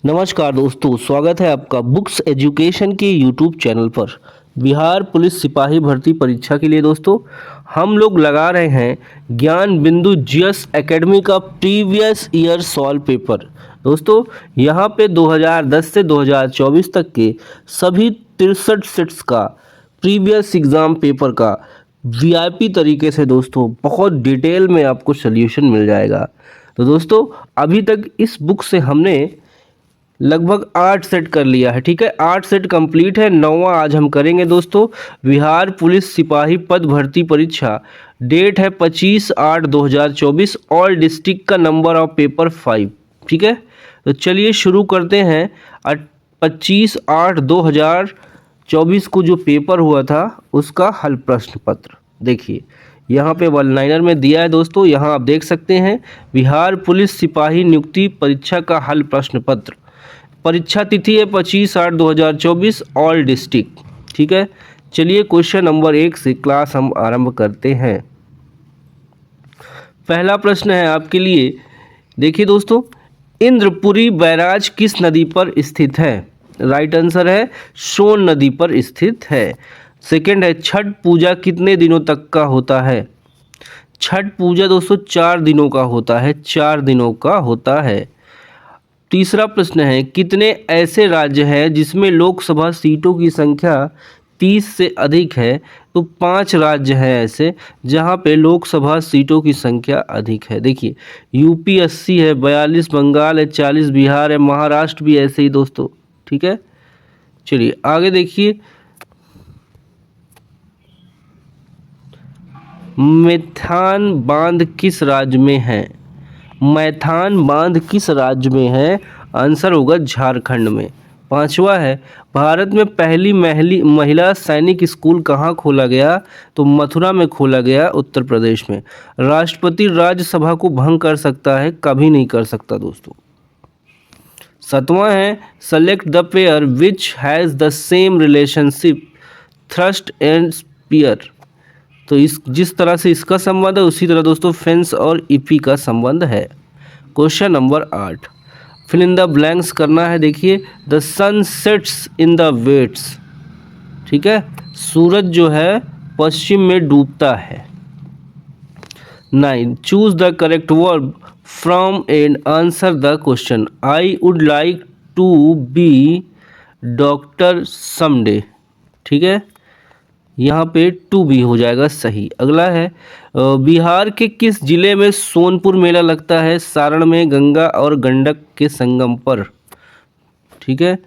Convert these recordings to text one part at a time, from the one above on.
नमस्कार दोस्तों, स्वागत है आपका बुक्स एजुकेशन के यूट्यूब चैनल पर। बिहार पुलिस सिपाही भर्ती परीक्षा के लिए दोस्तों हम लोग लगा रहे हैं ज्ञान बिंदु जीएस एकेडमी का प्रीवियस ईयर सॉल्व पेपर। दोस्तों यहाँ पे 2010 से 2024 तक के सभी 63 सेट्स का प्रीवियस एग्ज़ाम पेपर का वीआईपी तरीके से दोस्तों बहुत डिटेल में आपको सोल्यूशन मिल जाएगा। तो दोस्तों अभी तक इस बुक से हमने लगभग 8 सेट कर लिया है। ठीक है, 8 सेट कंप्लीट है, 9वां आज हम करेंगे दोस्तों। बिहार पुलिस सिपाही पद भर्ती परीक्षा, डेट है 25/8/2024, ऑल डिस्ट्रिक्ट का नंबर ऑफ पेपर 5। ठीक है, तो चलिए शुरू करते हैं। 25/8/2024 को जो पेपर हुआ था उसका हल प्रश्न पत्र देखिए, यहाँ पे वन लाइनर में दिया है दोस्तों। यहाँ आप देख सकते हैं बिहार पुलिस सिपाही नियुक्ति परीक्षा का हल प्रश्न पत्र। परीक्षा तिथि है 25/8/2024, ऑल डिस्ट्रिक्ट। ठीक है, चलिए क्वेश्चन नंबर 1 से क्लास हम आरंभ करते हैं। पहला प्रश्न है आपके लिए, देखिए दोस्तों, इंद्रपुरी बैराज किस नदी पर स्थित है? राइट आंसर है सोन नदी पर स्थित है। सेकंड है, छठ पूजा कितने दिनों तक का होता है? छठ पूजा दोस्तों 4 दिनों का होता है, 4 दिनों का होता है। तीसरा प्रश्न है, कितने ऐसे राज्य हैं जिसमें लोकसभा सीटों की संख्या 30 से अधिक है? तो 5 राज्य हैं ऐसे जहां पे लोकसभा सीटों की संख्या अधिक है। देखिए, यूपी 80 है, 42 बंगाल है, 40 बिहार है, महाराष्ट्र भी ऐसे ही दोस्तों। ठीक है, चलिए आगे देखिए। मैथान बांध किस राज्य में है? मैथान बांध किस राज्य में है? आंसर होगा झारखंड में। पांचवा है, भारत में पहली महिला सैनिक स्कूल कहाँ खोला गया? तो मथुरा में खोला गया, उत्तर प्रदेश में। राष्ट्रपति राज्यसभा को भंग कर सकता है, कभी नहीं कर सकता दोस्तों। सातवां है, select the pair which has the same relationship thrust and spear. तो इस जिस तरह से इसका संबंध है उसी तरह दोस्तों फेंस और ईपी का संबंध है। Question number 8, fill in the blanks करना है। देखिए, the sun sets in the वेट्स। ठीक है, सूरज जो है पश्चिम में डूबता है। 9, choose the correct verb from and answer the question. I would like to be doctor someday. ठीक है, यहाँ पे टू भी हो जाएगा सही। अगला है, बिहार के किस जिले में सोनपुर मेला लगता है? सारण में, गंगा और गंडक के संगम पर। ठीक है,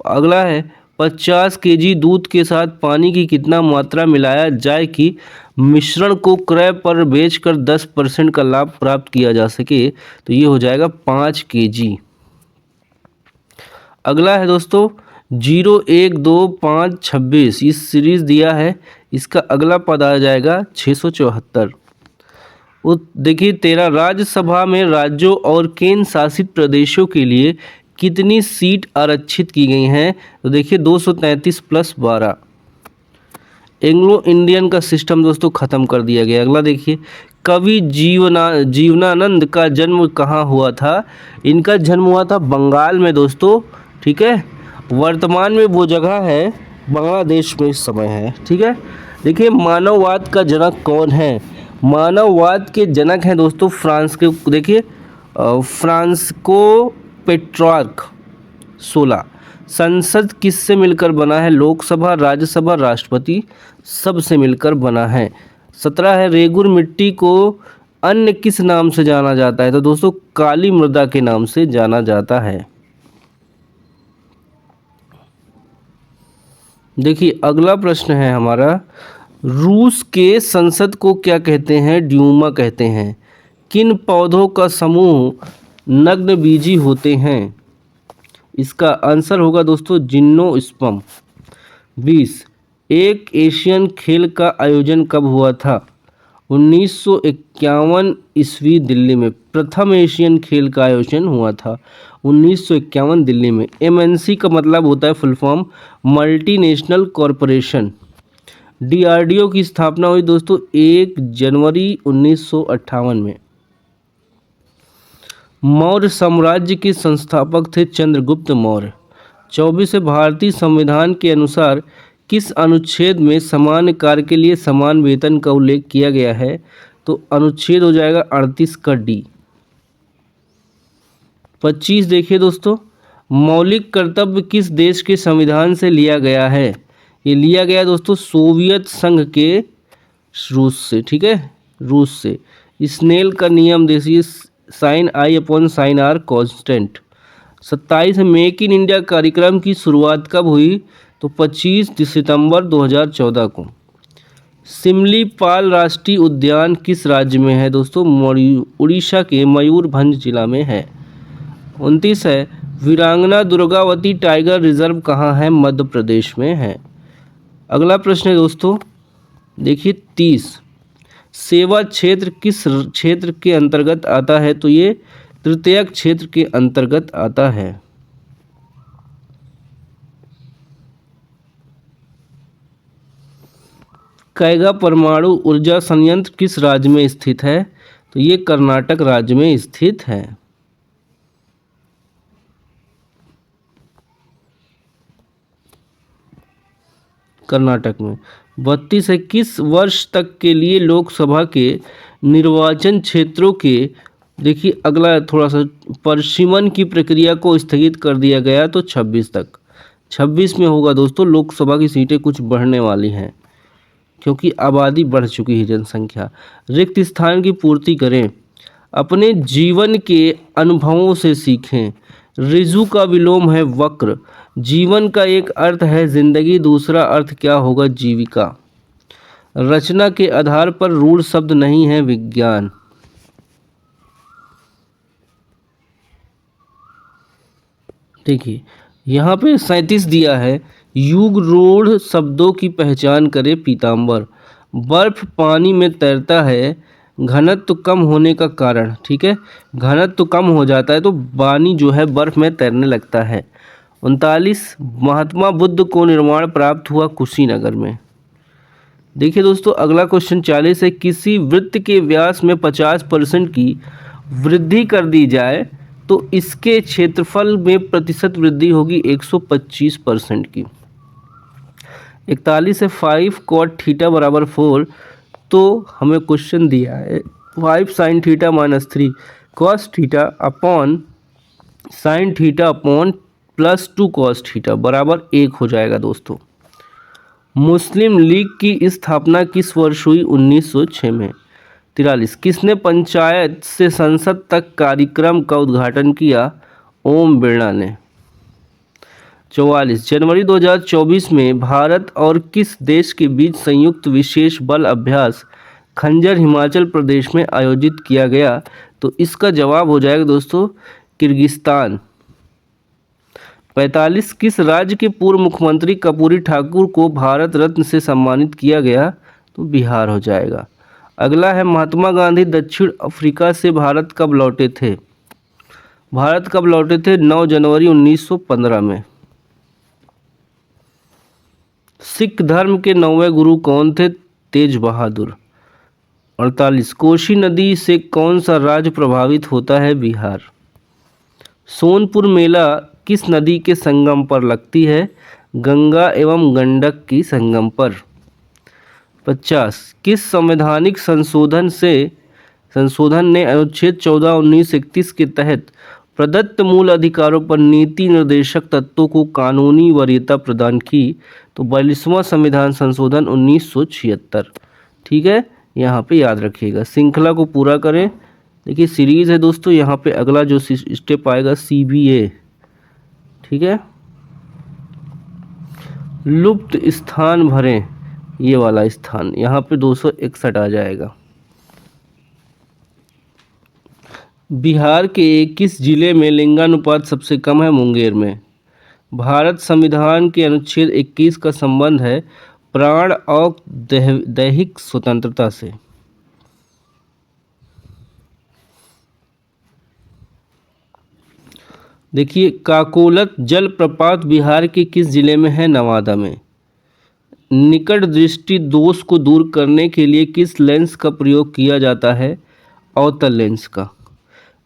अगला है, 50 केजी दूध के साथ पानी की कितना मात्रा मिलाया जाए कि मिश्रण को क्रय पर बेचकर 10% का लाभ प्राप्त किया जा सके? तो ये हो जाएगा 5 केजी। अगला है दोस्तों, 0, 1, 2, 5, 26 इस सीरीज दिया है, इसका अगला पद आ जाएगा 674। देखिए, 13, राज्यसभा में राज्यों और केंद्र शासित प्रदेशों के लिए कितनी सीट आरक्षित की गई हैं? तो देखिए 233 + 12। एंग्लो इंडियन का सिस्टम दोस्तों ख़त्म कर दिया गया। अगला देखिए, कवि जीवनानंद का जन्म कहाँ हुआ था? इनका जन्म हुआ था बंगाल में दोस्तों। ठीक है, वर्तमान में वो जगह है बांग्लादेश में इस समय है। ठीक है, देखिए, मानववाद का जनक कौन है? मानववाद के जनक हैं दोस्तों फ्रांस के, देखिए फ्रांसिस्को पेट्रार्क। 16, संसद किससे मिलकर बना है? लोकसभा, राज्यसभा, राष्ट्रपति सब से मिलकर बना है। 17 है, रेगुर मिट्टी को अन्य किस नाम से जाना जाता है? तो दोस्तों काली मृदा के नाम से जाना जाता है। देखिए, अगला प्रश्न है हमारा, रूस के संसद को क्या कहते हैं? ड्यूमा कहते हैं। किन पौधों का समूह नग्नबीजी होते हैं? इसका आंसर होगा दोस्तों जिम्नोस्पर्म। 20, एक एशियन खेल का आयोजन कब हुआ था? 1951 ईस्वी दिल्ली में प्रथम एशियन खेल का आयोजन हुआ था 1951 दिल्ली में। एमएनसी का मतलब होता है full form multinational corporation. DRDO की स्थापना हुई दोस्तों 1 जनवरी 1958 में। मौर्य साम्राज्य के संस्थापक थे चंद्रगुप्त मौर्य। 24 है, भारतीय संविधान के अनुसार किस अनुच्छेद में समान कार्य के लिए समान वेतन का उल्लेख किया गया है? तो अनुच्छेद हो जाएगा 38 का डी। 25 देखिए दोस्तों, मौलिक कर्तव्य किस देश के संविधान से लिया गया है? ये लिया गया दोस्तों सोवियत संघ के रूस से, ठीक है, रूस से। स्नेल का नियम देखिए, sine I upon sine R constant. 27 make in India कार्यक्रम की शुरुआत कब हुई? तो 25 सितंबर 2014 को। सिमलीपाल राष्ट्रीय उद्यान किस राज्य में है दोस्तों? उड़ीसा के मयूरभंज जिला में है। 29 है, वीरांगना दुर्गावती टाइगर रिजर्व कहाँ है? मध्य प्रदेश में है। अगला प्रश्न है दोस्तों, देखिए 30, सेवा क्षेत्र किस क्षेत्र के अंतर्गत आता है? तो ये तृतीयक क्षेत्र के अंतर्गत आता है। कैगा परमाणु ऊर्जा संयंत्र किस राज्य में स्थित है? तो ये कर्नाटक राज्य में स्थित है। कर्नाटक में। 32 है, किस वर्ष तक के लिए लोकसभा के निर्वाचन क्षेत्रों के, देखिए अगला थोड़ा सा, परिसीमन की प्रक्रिया को स्थगित कर दिया गया? तो 26 तक। 26 में होगा दोस्तों, लोकसभा की सीटें कुछ बढ़ने वाली हैं क्योंकि आबादी बढ़ चुकी है, जनसंख्या। रिक्त स्थान की पूर्ति करें, अपने जीवन के अनुभवों से सीखें। ऋजु का विलोम है वक्र। जीवन का एक अर्थ है जिंदगी, दूसरा अर्थ क्या होगा? जीविका। रचना के आधार पर रूढ़ शब्द नहीं है विज्ञान। देखिए यहाँ पे 37 दिया है, युग रूढ़ शब्दों की पहचान करें। पीताम्बर। बर्फ पानी में तैरता है, घनत्व कम होने का कारण, ठीक है, घनत्व कम हो जाता है तो पानी जो है बर्फ में तैरने लगता है। 39, महात्मा बुद्ध को निर्वाण प्राप्त हुआ कुशीनगर में। देखिए दोस्तों अगला क्वेश्चन 40 है, किसी वृत्त के व्यास में 50% की वृद्धि कर दी जाए तो इसके क्षेत्रफल में प्रतिशत वृद्धि होगी 125% की। 41 है, 5 cot थीटा बराबर 4, तो हमें क्वेश्चन दिया है 5 sin theta minus 3 cos theta upon sine theta upon plus 2 cos theta बराबर 1 हो जाएगा दोस्तों। मुस्लिम लीग की स्थापना किस वर्ष हुई? 1906 में। 43, किसने पंचायत से संसद तक कार्यक्रम का उद्घाटन किया? ओम बिरला ने। 44, जनवरी 2024 में भारत और किस देश के बीच संयुक्त विशेष बल अभ्यास खंजर हिमाचल प्रदेश में आयोजित किया गया? तो इसका जवाब हो जाएगा दोस्तों किर्गिस्तान। 45, किस राज्य के पूर्व मुख्यमंत्री कर्पूरी ठाकुर को भारत रत्न से सम्मानित किया गया? तो बिहार हो जाएगा। अगला है, महात्मा गांधी दक्षिण अफ्रीका से भारत कब लौटे थे? भारत कब लौटे थे? 9 जनवरी 1915 में। सिख धर्म के 9वें गुरु कौन थे? तेज बहादुर। 48, कोसी नदी से कौन सा राज्य प्रभावित होता है? बिहार। सोनपुर मेला किस नदी के संगम पर लगती है? गंगा एवं गंडक की संगम पर। 50, किस संवैधानिक संशोधन ने अनुच्छेद 14, 19, 31 के तहत प्रदत्त मूल अधिकारों पर नीति निर्देशक तत्वों को कानूनी वरीयता प्रदान की? तो 42वां संविधान संशोधन 1976, ठीक है, यहाँ पे याद रखिएगा। श्रृंखला को पूरा करें। देखिए सीरीज है दोस्तों, यहाँ पे अगला जो स्टेप आएगा CBA, ठीक है, लुप्त स्थान भरें, ये वाला स्थान यहाँ पे 261 आ जाएगा। बिहार के किस जिले में लिंगानुपात सबसे कम है? मुंगेर में। भारत संविधान के अनुच्छेद 21 का संबंध है प्राण और दैहिक स्वतंत्रता से। देखिए काकोलत जलप्रपात बिहार के किस जिले में है? नवादा में। निकट दृष्टि दोष को दूर करने के लिए किस लेंस का प्रयोग किया जाता है? अवतल लेंस का।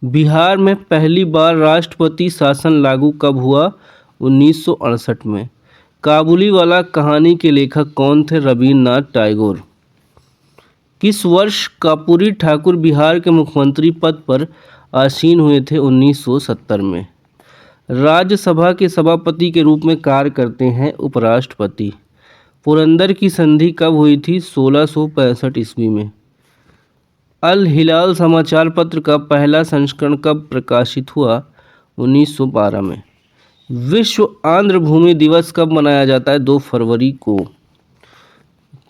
बिहार में पहली बार राष्ट्रपति शासन लागू कब हुआ? 1968 में। काबुलीवाला कहानी के लेखक कौन थे? रवींद्रनाथ टैगोर। किस वर्ष कर्पूरी ठाकुर बिहार के मुख्यमंत्री पद पर आसीन हुए थे? 1970 में। राज्यसभा के सभापति के रूप में कार्य करते हैं उपराष्ट्रपति। पुरंदर की संधि कब हुई थी? 1665 ईस्वी में। अल हिलाल समाचार पत्र का पहला संस्करण कब प्रकाशित हुआ? 1912 में। विश्व आंध्र भूमि दिवस कब मनाया जाता है? 2 फरवरी को।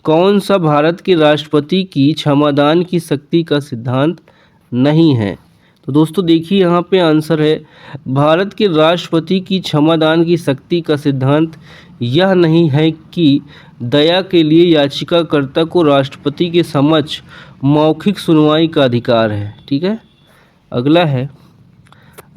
कौन सा भारत के राष्ट्रपति की क्षमादान की शक्ति का सिद्धांत नहीं है? तो दोस्तों देखिए यहाँ पे आंसर है, भारत के राष्ट्रपति की क्षमादान की शक्ति का सिद्धांत यह नहीं है कि दया के लिए याचिकाकर्ता को राष्ट्रपति के समक्ष मौखिक सुनवाई का अधिकार है। ठीक है, अगला है,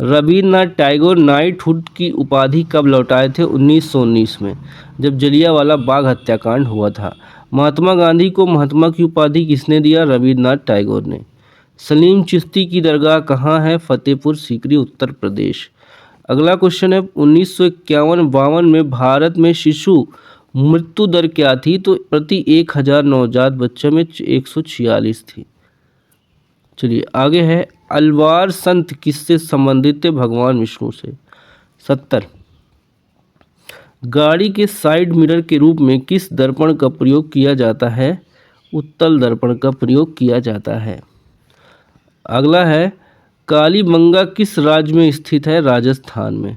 रवींद्रनाथ टैगोर नाइटहुड की उपाधि कब लौटाए थे? 1919 में, जब जलियांवाला बाग हत्याकांड हुआ था। महात्मा गांधी को महात्मा की उपाधि किसने दिया? रवींद्रनाथ टैगोर ने। सलीम चिश्ती की दरगाह कहाँ है? फतेहपुर सीकरी, उत्तर प्रदेश। अगला क्वेश्चन है, 1951-52 में भारत में शिशु मृत्यु दर क्या थी? तो प्रति 1000 नवजात बच्चों में 146 थी। चलिए आगे है, अलवार संत किससे संबंधित थे? भगवान विष्णु से। 70। गाड़ी के साइड मिरर के रूप में किस दर्पण का प्रयोग किया जाता है? उत्तल दर्पण का प्रयोग किया जाता है। अगला है, कालीबंगा किस राज्य में स्थित है? राजस्थान में।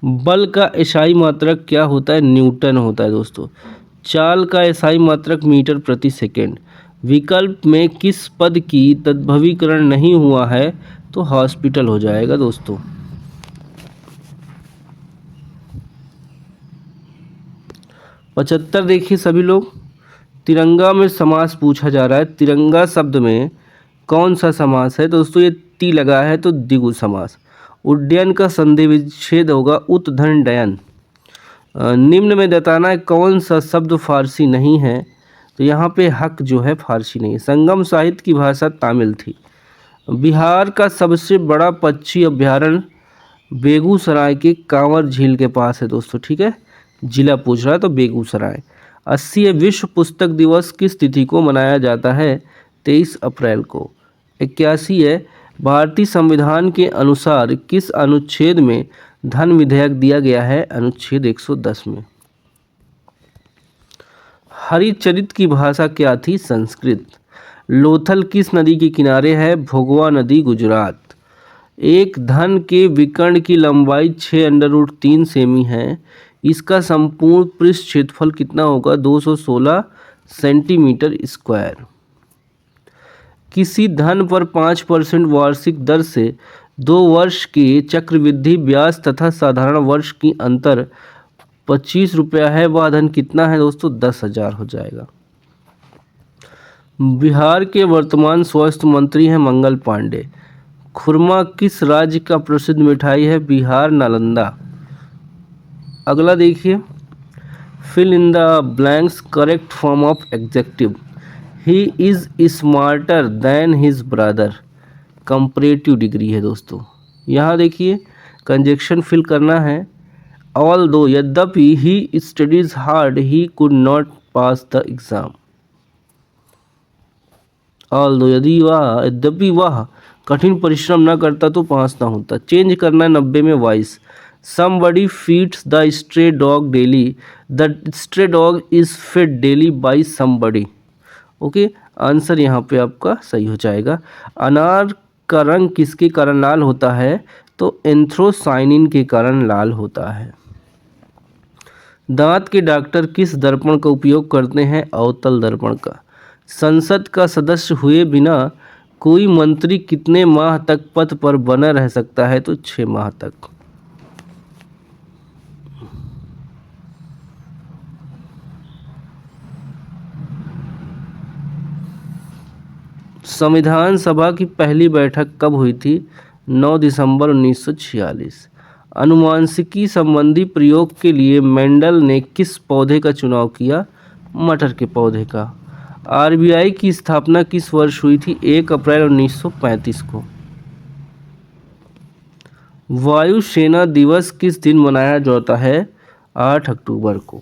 बल का एसआई मात्रक क्या होता है? न्यूटन होता है दोस्तों। चाल का एसआई मात्रक मीटर प्रति सेकेंड। विकल्प में किस पद की तद्भवीकरण नहीं हुआ है? तो हॉस्पिटल हो जाएगा दोस्तों। पचहत्तर देखिए सभी लोग, तिरंगा में समास पूछा जा रहा है। तिरंगा शब्द में कौन सा समास है? दोस्तों ये ती लगा है तो द्विगु समास। उड्डयन का संधि विच्छेद होगा उत्धन डयन। निम्न में दताना कौन सा शब्द फारसी नहीं है? तो यहाँ पे हक जो है फारसी नहीं है। संगम साहित्य की भाषा तमिल थी। बिहार का सबसे बड़ा पक्षी अभ्यारण्य बेगूसराय के कांवर झील के पास है दोस्तों। ठीक है, जिला पूछ रहा है तो बेगूसराय। 80 विश्व पुस्तक दिवस किस तिथि को मनाया जाता है? 23 अप्रैल को। 81 है, भारतीय संविधान के अनुसार किस अनुच्छेद में धन विधेयक दिया गया है? अनुच्छेद 110 में। हरिचरित की भाषा क्या थी? संस्कृत। लोथल किस नदी के किनारे है? भोगवा नदी, गुजरात। एक धन के विकर्ण की लंबाई 6√3 सेमी है। इसका संपूर्ण पृष्ठ क्षेत्रफल कितना होगा? 216 सेंटीमीटर स्क्वायर। किसी धन पर 5% वार्षिक दर से 2 वर्ष के चक्रवृद्धि ब्याज तथा साधारण वर्ष की अंतर 25 रुपया है, वह धन कितना है दोस्तों? 10,000 हो जाएगा। बिहार के वर्तमान स्वास्थ्य मंत्री हैं मंगल पांडे। खुरमा किस राज्य का प्रसिद्ध मिठाई है? बिहार, नालंदा। अगला देखिए, fill in the blanks correct form of adjective. He is smarter than his brother. Comparative degree है दोस्तों। यहाँ देखिए कंजक्शन फिल करना है। ऑल दो, यद्यपि he studies hard he could not pass the exam. All दो, यद्यपि वह कठिन परिश्रम न करता तो पास ना होता। चेंज करना है 90 में voice. Somebody feeds the stray dog daily. The stray dog is fed daily by somebody. Okay, answer यहाँ पे आपका सही हो जाएगा। अनार का रंग किसके कारण लाल होता है? तो एंथ्रोसाइनिन के कारण लाल होता है। दांत के डॉक्टर किस दर्पण का उपयोग करते हैं? अवतल दर्पण का। संसद का सदस्य हुए बिना कोई मंत्री कितने माह तक पद पर बना रह सकता है? तो 6 माह तक। संविधान सभा की पहली बैठक कब हुई थी? 9 दिसंबर 1946। अनुवांशिकी संबंधी प्रयोग के लिए मेंडल ने किस पौधे का चुनाव किया? मटर के पौधे का। आरबीआई की स्थापना किस वर्ष हुई थी? 1 अप्रैल 1935 को। वायु सेना दिवस किस दिन मनाया जाता है? 8 अक्टूबर को।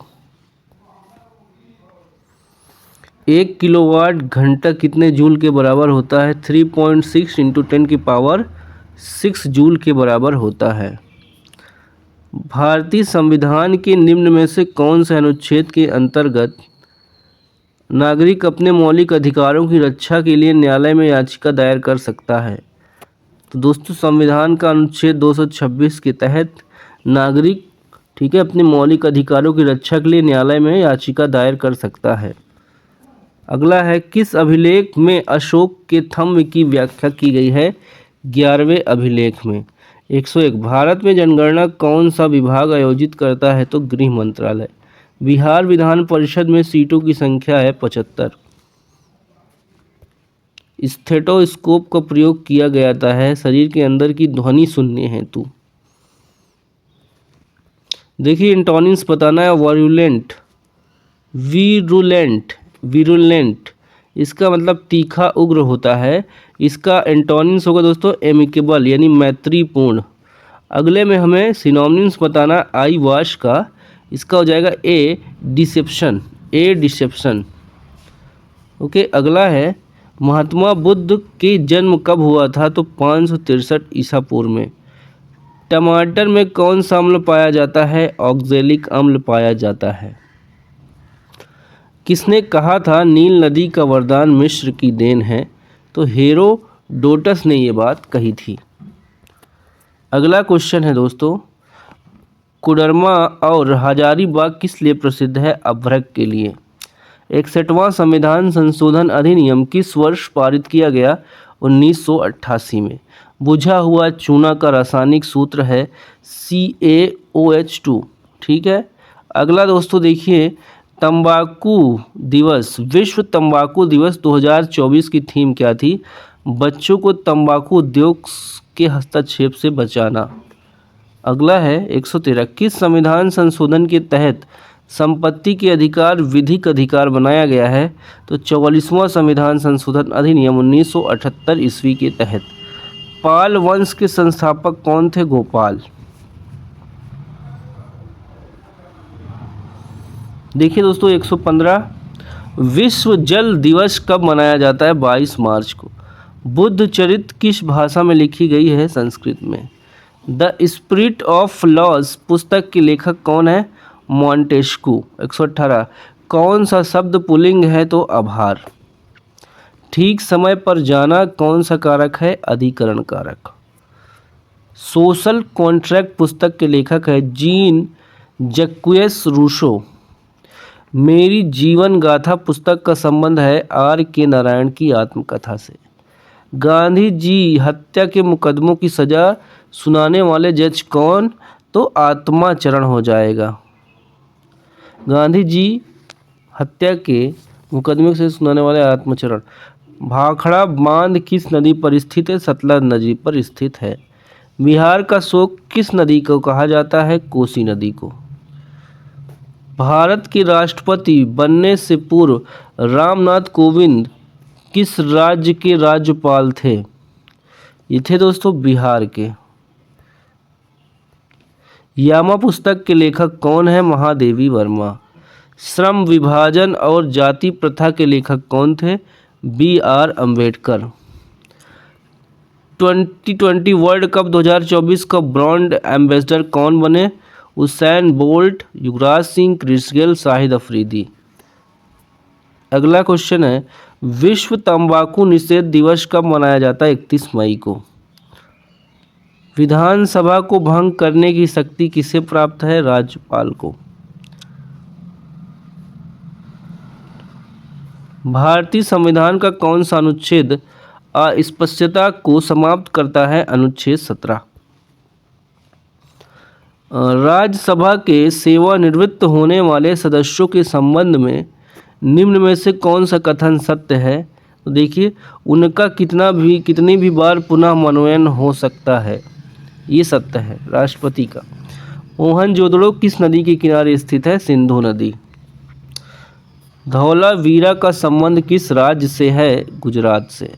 1 किलोवाट घंटा कितने जूल के बराबर होता है? 3.6 इंटू 10⁻6 जूल के बराबर होता है। भारतीय संविधान के निम्न में से कौन से अनुच्छेद के अंतर्गत नागरिक अपने मौलिक अधिकारों की रक्षा के लिए न्यायालय में याचिका दायर कर सकता है? तो दोस्तों संविधान का अनुच्छेद 226 के तहत नागरिक ठीक है अपने मौलिक अधिकारों की रक्षा के लिए न्यायालय में याचिका दायर कर सकता है। अगला है, किस अभिलेख में अशोक के थंब की व्याख्या की गई है? 11वें अभिलेख में। 101 भारत में जनगणना कौन सा विभाग आयोजित करता है? तो गृह मंत्रालय। बिहार विधान परिषद में सीटों की संख्या है 75। स्टेथोस्कोप का प्रयोग किया जाता है शरीर के अंदर की ध्वनि सुनने हेतु। देखिए एंटोनिम्स बताना है। वायुलेंट, वीरुलेंट इसका मतलब तीखा उग्र होता है। इसका एंटोनिम्स होगा दोस्तों एमिकेबल यानी मैत्रीपूर्ण। अगले में हमें सिनोनिम्स बताना आई वाश का। इसका हो जाएगा ए डिसेप्शन। ओके, अगला है महात्मा बुद्ध के जन्म कब हुआ था? तो 563 ईसा पूर्व में। टमाटर में कौन सा अम्ल पाया जाता है? ऑक्जेलिक अम्ल पाया जाता है। किसने कहा था नील नदी का वरदान मिस्र की देन है? तो हेरोडोटस ने ये बात कही थी। अगला क्वेश्चन है दोस्तों, कोडरमा और हजारीबाग किस लिए प्रसिद्ध है? अभ्रक के लिए। 61वां संविधान संशोधन अधिनियम किस वर्ष पारित किया गया? 1988 में। बुझा हुआ चूना का रासायनिक सूत्र है CaOH2। ठीक है। अगला दोस्तों देखिए, तंबाकू दिवस, विश्व तंबाकू दिवस 2024 की थीम क्या थी? बच्चों को तंबाकू उद्योग के हस्तक्षेप से बचाना। अगला है 113 किस संविधान संशोधन के तहत संपत्ति के अधिकार विधिक अधिकार बनाया गया है? तो 44वां संविधान संशोधन अधिनियम 1978 ईस्वी के तहत। पाल वंश के संस्थापक कौन थे? गोपाल। देखिए दोस्तों 115 विश्व जल दिवस कब मनाया जाता है? 22 मार्च को। बुद्ध चरित्र किस भाषा में लिखी गई है? संस्कृत में। द स्पिरिट ऑफ लॉज पुस्तक के लेखक कौन है? मॉन्टेस्क्यू। 118 कौन सा शब्द पुल्लिंग है? तो आभार। ठीक समय पर जाना कौन सा कारक है? अधिकरण कारक। सोशल कॉन्ट्रैक्ट पुस्तक के लेखक है जीन जैक्वेस रूसो। मेरी जीवन गाथा पुस्तक का संबंध है R.K. नारायण की आत्मकथा से। गांधी जी हत्या के मुकदमों की सजा सुनाने वाले जज कौन? तो आत्माचरण हो जाएगा। गांधी जी हत्या के मुकदमे से सुनाने वाले आत्माचरण। भाखड़ा बांध किस नदी पर स्थित है? सतलज नदी पर स्थित है। बिहार का शोक किस नदी को कहा जाता है? कोसी नदी को। भारत के राष्ट्रपति बनने से पूर्व रामनाथ कोविंद किस राज्य के राज्यपाल थे? ये थे दोस्तों बिहार के। यामा पुस्तक के लेखक कौन है? महादेवी वर्मा। श्रम विभाजन और जाति प्रथा के लेखक कौन थे? B.R. अम्बेडकर। 2020 वर्ल्ड कप 2024 का ब्रांड एम्बेसडर कौन बने? Usain bolt, Yuvraj Singh, Chris Gayle, Shahid Afridi. अगला क्वेश्चन है, विश्व तंबाकू निषेध दिवस कब मनाया जाता है? 31 मई को। विधानसभा को भंग करने की शक्ति किसे प्राप्त है? राज्यपाल को। भारतीय संविधान का कौन सा अनुच्छेद अस्पृश्यता को समाप्त करता है? अनुच्छेद 17। राज्यसभा के सेवानिवृत्त होने वाले सदस्यों के संबंध में निम्न में से कौन सा कथन सत्य है? तो देखिए, उनका कितनी भी बार पुनः मनोनयन हो सकता है, ये सत्य है राष्ट्रपति का। मोहनजोदड़ो किस नदी के किनारे स्थित है? सिंधु नदी। धौलावीरा का संबंध किस राज्य से है? गुजरात से।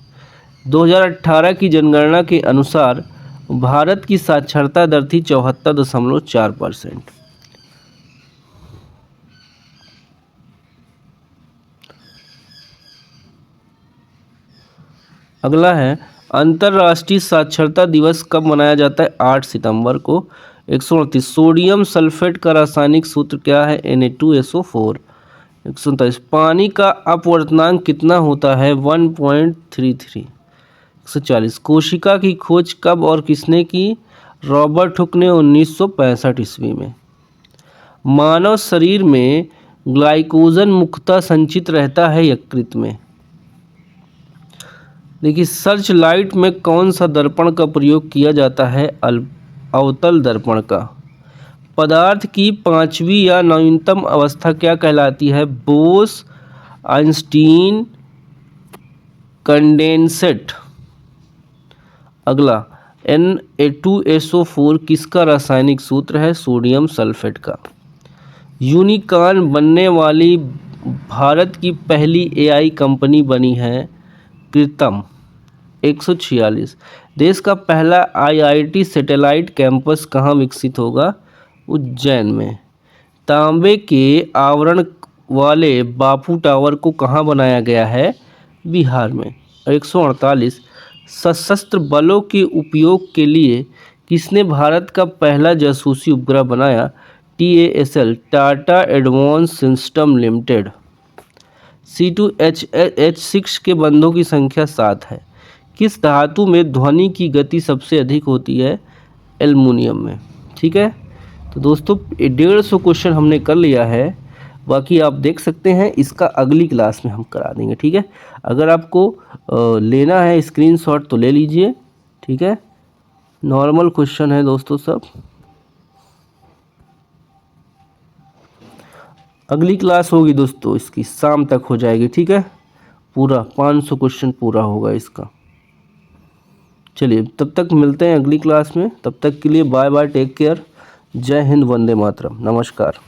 2018 की जनगणना के अनुसार भारत की साक्षरता दर थी 74.4%। अगला है अंतर्राष्ट्रीय साक्षरता दिवस कब मनाया जाता है? 8 सितंबर को। 129 सोडियम सल्फेट का रासायनिक सूत्र क्या है? Na2SO4। 139 पानी का अपवर्तनांक कितना होता है? 1.33। 140 कोशिका की खोज कब और किसने की? रॉबर्ट हुक ने 1965 ईस्वी में। मानव शरीर में ग्लाइकोजन मुख्यतः संचित रहता है यकृत में। देखिए सर्च लाइट में कौन सा दर्पण का प्रयोग किया जाता है? अवतल दर्पण का। पदार्थ की पांचवी या नवीनतम अवस्था क्या कहलाती है? Bose Einstein condensate. अगला Na2SO4 किसका रासायनिक सूत्र है? सोडियम सल्फेट का। यूनिकॉर्न बनने वाली भारत की पहली AI कंपनी बनी है कृतम। 146 देश का पहला IIT सैटेलाइट कैंपस कहाँ विकसित होगा? उज्जैन में। तांबे के आवरण वाले बापू टावर को कहाँ बनाया गया है? बिहार में। 148 सशस्त्र बलों के उपयोग के लिए किसने भारत का पहला जासूसी उपग्रह बनाया? TASL Tata advance system limited. C2H6 के बंधों की संख्या 7 है। किस धातु में ध्वनि की गति सबसे अधिक होती है? एल्युमिनियम में। ठीक है, तो दोस्तों 150 क्वेश्चन हमने कर लिया है, बाकी आप देख सकते हैं इसका अगली क्लास में हम करा देंगे। ठीक है, अगर आपको लेना है स्क्रीनशॉट तो ले लीजिए। ठीक है, नॉर्मल क्वेश्चन है दोस्तों सब। अगली क्लास होगी दोस्तों इसकी शाम तक हो जाएगी। ठीक है, पूरा 500 क्वेश्चन पूरा होगा इसका। चलिए तब तक मिलते हैं अगली क्लास में, तब तक के लिए बाय बाय, टेक केयर, जय हिंद, वंदे मातरम, नमस्कार।